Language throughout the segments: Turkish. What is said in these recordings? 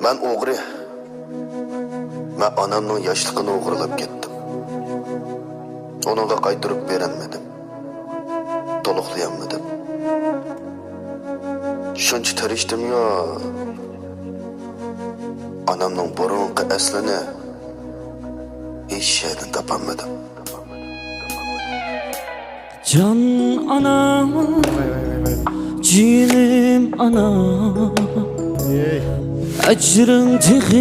Ben oğru. Ben anamның yaşlığını oğurlap kettim. Onunla kaytırıp verenmedim. Toluqlayamadım. Şuncha tirishdim ya. Anamның burunqi aslini hech yerdan topolmadim. Can anam, cinim anam, ecrin tığı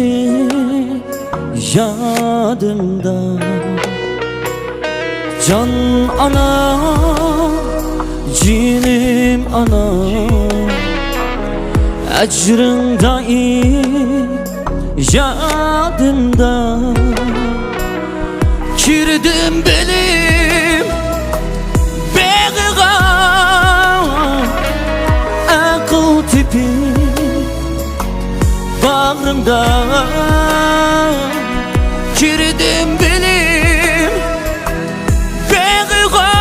yadımda. Can anam, cinim anam, ecrin daim yadımda. Kirdim benim beğiğa, akıl tipi bağrımda. Kirdim benim beğiğa,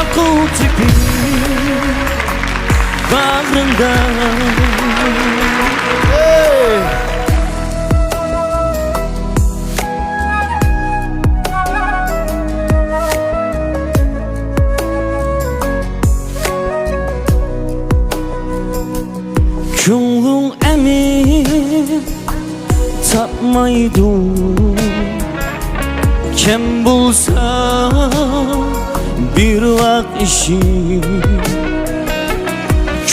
akıl tipi bağrımda. Ko'nglim emin tapmaydı, kim bulsa bir vaqt işi.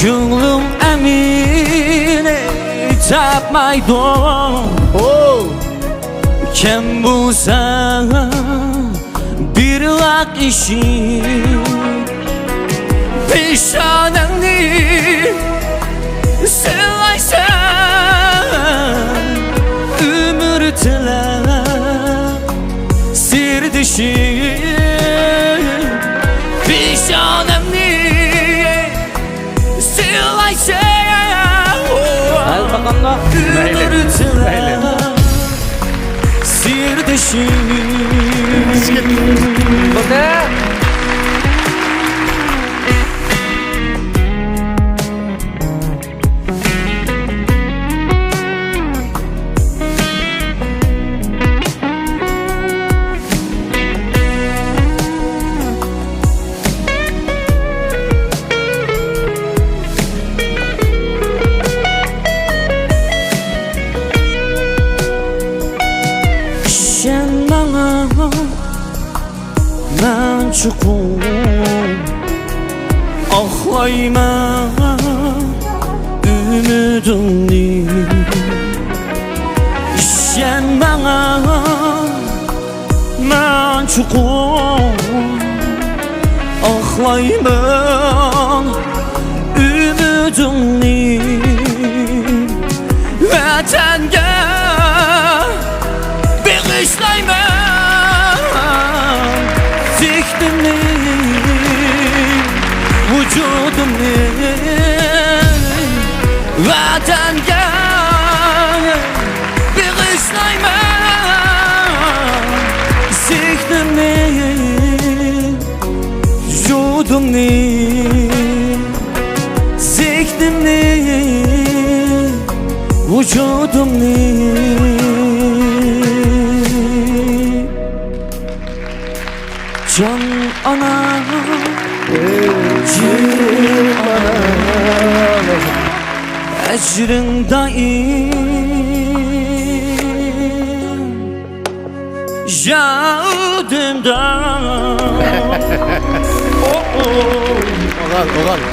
Ko'nglim emin tapmaydı, kim bulsa bir vaqt işi. Peshonangni sevaysan, ömür tilab serdişi. Peshonamni sevaysan, ömür tilab serdişi. Sen bana ben çukur ağlayma ümidimni. Sen bana ben çukur ağlayma ümidimni. Vatanga bağışlayman zihnimni, vücudumni. Vatanga bağışlayman zihnimni, vücudumni. Zihnimni, vücudumni. Can anam, cinim anam, ecrin daim yadımda. Oğal.